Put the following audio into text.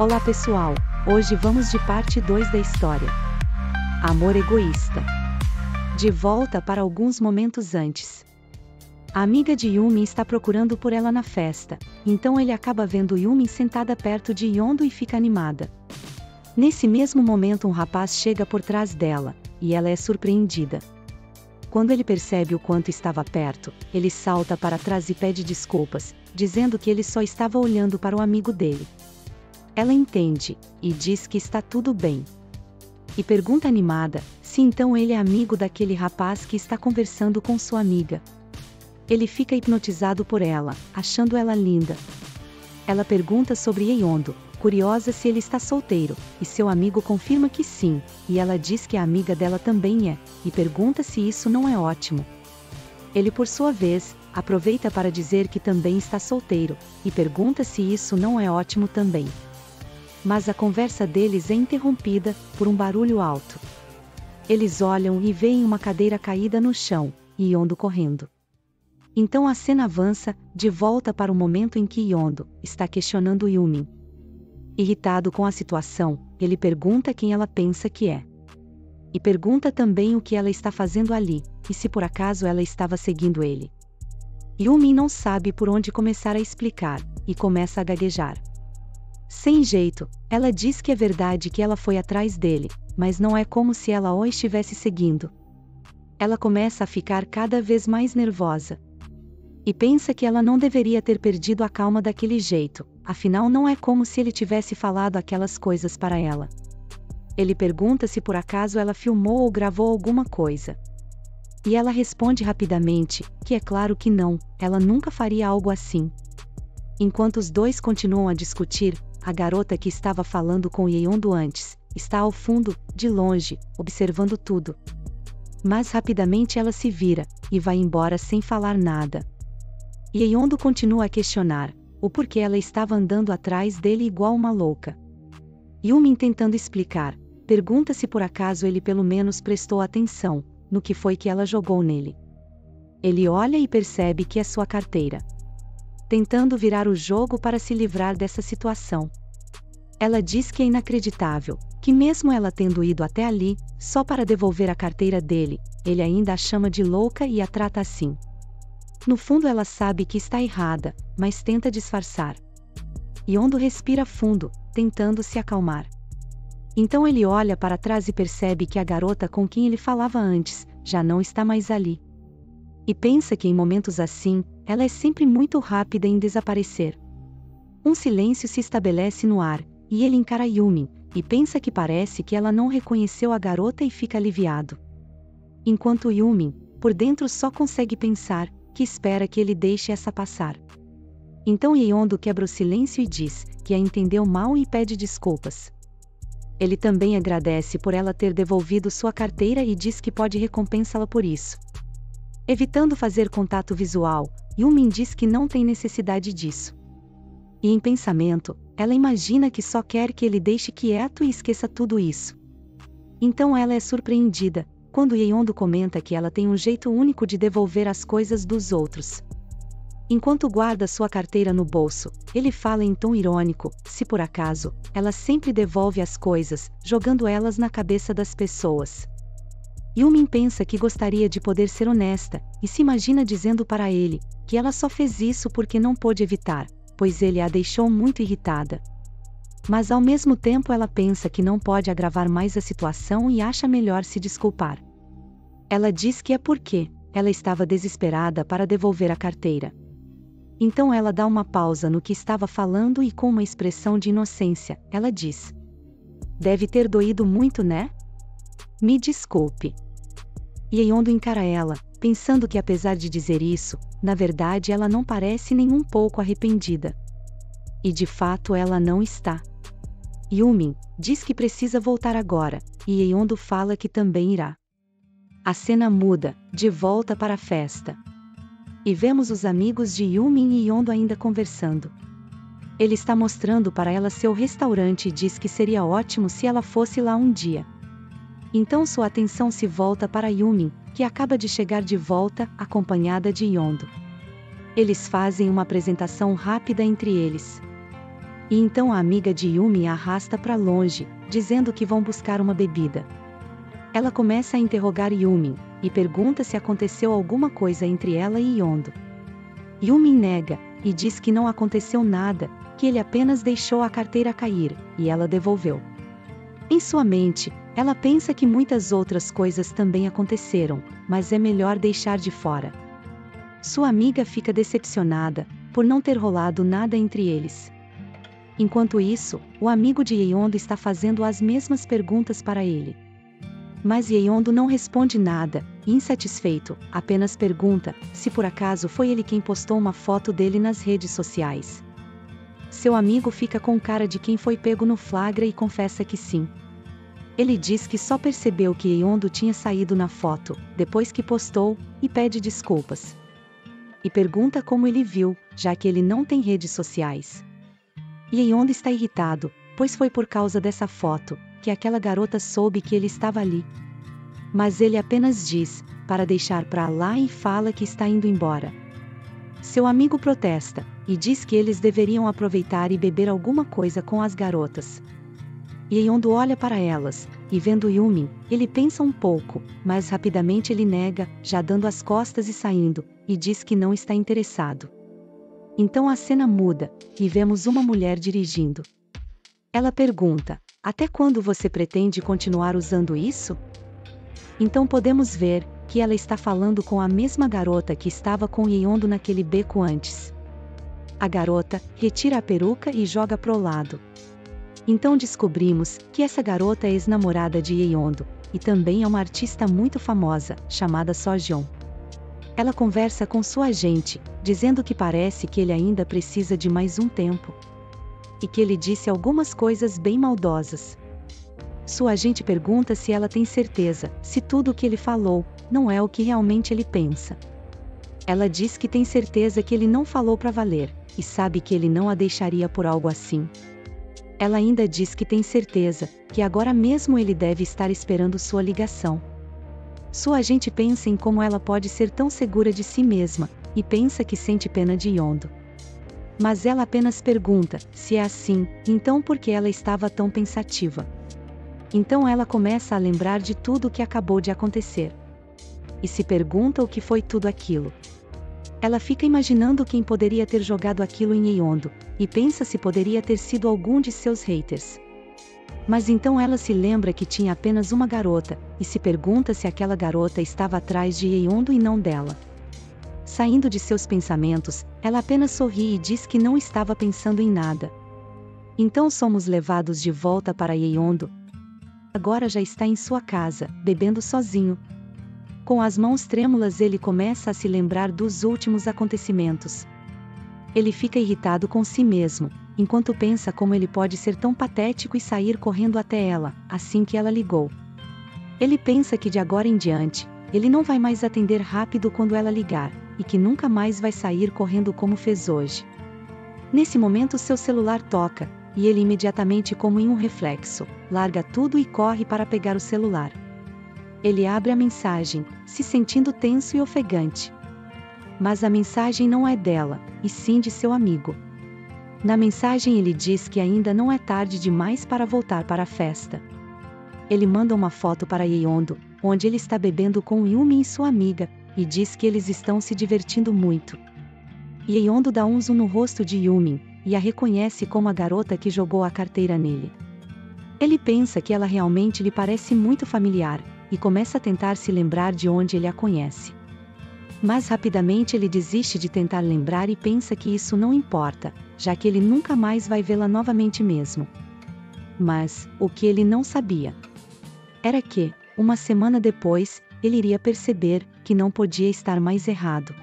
Olá pessoal, hoje vamos de parte 2 da história. Amor egoísta. De volta para alguns momentos antes. A amiga de Yumi está procurando por ela na festa, então ele acaba vendo Yumi sentada perto de Yondo e fica animada. Nesse mesmo momento um rapaz chega por trás dela, e ela é surpreendida. Quando ele percebe o quanto estava perto, ele salta para trás e pede desculpas, dizendo que ele só estava olhando para o amigo dele. Ela entende, e diz que está tudo bem. E pergunta animada, se então ele é amigo daquele rapaz que está conversando com sua amiga. Ele fica hipnotizado por ela, achando ela linda. Ela pergunta sobre Yondo, curiosa se ele está solteiro, e seu amigo confirma que sim, e ela diz que a amiga dela também é, e pergunta se isso não é ótimo. Ele por sua vez, aproveita para dizer que também está solteiro, e pergunta se isso não é ótimo também. Mas a conversa deles é interrompida, por um barulho alto. Eles olham e veem uma cadeira caída no chão, e Yondo correndo. Então a cena avança, de volta para o momento em que Yondo está questionando Yumi. Irritado com a situação, ele pergunta quem ela pensa que é. E pergunta também o que ela está fazendo ali, e se por acaso ela estava seguindo ele. Yumi não sabe por onde começar a explicar, e começa a gaguejar. Sem jeito, ela diz que é verdade que ela foi atrás dele, mas não é como se ela o estivesse seguindo. Ela começa a ficar cada vez mais nervosa. E pensa que ela não deveria ter perdido a calma daquele jeito, afinal não é como se ele tivesse falado aquelas coisas para ela. Ele pergunta se por acaso ela filmou ou gravou alguma coisa. E ela responde rapidamente, que é claro que não, ela nunca faria algo assim. Enquanto os dois continuam a discutir, a garota que estava falando com Yondo antes, está ao fundo, de longe, observando tudo. Mas rapidamente ela se vira, e vai embora sem falar nada. E Yondo continua a questionar, o porquê ela estava andando atrás dele igual uma louca. Yumi tentando explicar, pergunta se por acaso ele pelo menos prestou atenção, no que foi que ela jogou nele. Ele olha e percebe que é sua carteira. Tentando virar o jogo para se livrar dessa situação. Ela diz que é inacreditável, que mesmo ela tendo ido até ali, só para devolver a carteira dele, ele ainda a chama de louca e a trata assim. No fundo ela sabe que está errada, mas tenta disfarçar. Yondo respira fundo, tentando se acalmar. Então ele olha para trás e percebe que a garota com quem ele falava antes, já não está mais ali. E pensa que em momentos assim, ela é sempre muito rápida em desaparecer. Um silêncio se estabelece no ar, e ele encara Yumi, e pensa que parece que ela não reconheceu a garota e fica aliviado. Enquanto Yumi, por dentro só consegue pensar, que espera que ele deixe essa passar. Então Yondo quebra o silêncio e diz, que a entendeu mal e pede desculpas. Ele também agradece por ela ter devolvido sua carteira e diz que pode recompensá-la por isso. Evitando fazer contato visual, Yumi diz que não tem necessidade disso. E em pensamento, ela imagina que só quer que ele deixe quieto e esqueça tudo isso. Então ela é surpreendida, quando Yondo comenta que ela tem um jeito único de devolver as coisas dos outros. Enquanto guarda sua carteira no bolso, ele fala em tom irônico, se por acaso, ela sempre devolve as coisas, jogando elas na cabeça das pessoas. Yumi pensa que gostaria de poder ser honesta, e se imagina dizendo para ele, que ela só fez isso porque não pôde evitar, pois ele a deixou muito irritada. Mas ao mesmo tempo ela pensa que não pode agravar mais a situação e acha melhor se desculpar. Ela diz que é porque ela estava desesperada para devolver a carteira. Então ela dá uma pausa no que estava falando e com uma expressão de inocência, ela diz: "Deve ter doído muito, né? Me desculpe." E Yondo encara ela, pensando que apesar de dizer isso, na verdade ela não parece nem um pouco arrependida. E de fato ela não está. Yumi diz que precisa voltar agora, e Yondo fala que também irá. A cena muda, de volta para a festa. E vemos os amigos de Yumi e Yondo ainda conversando. Ele está mostrando para ela seu restaurante e diz que seria ótimo se ela fosse lá um dia. Então sua atenção se volta para Yumi, que acaba de chegar de volta, acompanhada de Yondo. Eles fazem uma apresentação rápida entre eles. E então a amiga de Yumi a arrasta para longe, dizendo que vão buscar uma bebida. Ela começa a interrogar Yumi, e pergunta se aconteceu alguma coisa entre ela e Yondo. Yumi nega, e diz que não aconteceu nada, que ele apenas deixou a carteira cair, e ela devolveu. Em sua mente, ela pensa que muitas outras coisas também aconteceram, mas é melhor deixar de fora. Sua amiga fica decepcionada, por não ter rolado nada entre eles. Enquanto isso, o amigo de Yeondo está fazendo as mesmas perguntas para ele. Mas Yeondo não responde nada, e insatisfeito, apenas pergunta se por acaso foi ele quem postou uma foto dele nas redes sociais. Seu amigo fica com cara de quem foi pego no flagra e confessa que sim. Ele diz que só percebeu que Yeondo tinha saído na foto, depois que postou, e pede desculpas. E pergunta como ele viu, já que ele não tem redes sociais. Yeondo está irritado, pois foi por causa dessa foto, que aquela garota soube que ele estava ali. Mas ele apenas diz, para deixar pra lá e fala que está indo embora. Seu amigo protesta, e diz que eles deveriam aproveitar e beber alguma coisa com as garotas. Yeondo olha para elas, e vendo Yumi, ele pensa um pouco, mas rapidamente ele nega, já dando as costas e saindo, e diz que não está interessado. Então a cena muda, e vemos uma mulher dirigindo. Ela pergunta, até quando você pretende continuar usando isso? Então podemos ver, que ela está falando com a mesma garota que estava com Yeondo naquele beco antes. A garota retira a peruca e joga pro lado. Então descobrimos que essa garota é ex-namorada de Yeondo, e também é uma artista muito famosa, chamada Sojeon. Ela conversa com sua agente, dizendo que parece que ele ainda precisa de mais um tempo. E que ele disse algumas coisas bem maldosas. Sua agente pergunta se ela tem certeza, se tudo o que ele falou, não é o que realmente ele pensa. Ela diz que tem certeza que ele não falou para valer, e sabe que ele não a deixaria por algo assim. Ela ainda diz que tem certeza, que agora mesmo ele deve estar esperando sua ligação. Sua agente pensa em como ela pode ser tão segura de si mesma, e pensa que sente pena de Yondo. Mas ela apenas pergunta, se é assim, então por que ela estava tão pensativa? Então ela começa a lembrar de tudo o que acabou de acontecer. E se pergunta o que foi tudo aquilo. Ela fica imaginando quem poderia ter jogado aquilo em Yeondo, e pensa se poderia ter sido algum de seus haters. Mas então ela se lembra que tinha apenas uma garota, e se pergunta se aquela garota estava atrás de Yeondo e não dela. Saindo de seus pensamentos, ela apenas sorri e diz que não estava pensando em nada. Então somos levados de volta para Yeondo. Agora já está em sua casa, bebendo sozinho. Com as mãos trêmulas ele começa a se lembrar dos últimos acontecimentos. Ele fica irritado com si mesmo, enquanto pensa como ele pode ser tão patético e sair correndo até ela, assim que ela ligou. Ele pensa que de agora em diante, ele não vai mais atender rápido quando ela ligar, e que nunca mais vai sair correndo como fez hoje. Nesse momento seu celular toca, e ele imediatamente, como em um reflexo, larga tudo e corre para pegar o celular. Ele abre a mensagem, se sentindo tenso e ofegante. Mas a mensagem não é dela, e sim de seu amigo. Na mensagem ele diz que ainda não é tarde demais para voltar para a festa. Ele manda uma foto para Yeondo, onde ele está bebendo com Yumi e sua amiga, e diz que eles estão se divertindo muito. Yeondo dá um zoom no rosto de Yumi, e a reconhece como a garota que jogou a carteira nele. Ele pensa que ela realmente lhe parece muito familiar, e começa a tentar se lembrar de onde ele a conhece. Mas rapidamente ele desiste de tentar lembrar e pensa que isso não importa, já que ele nunca mais vai vê-la novamente mesmo. Mas, o que ele não sabia era que, uma semana depois, ele iria perceber que não podia estar mais errado.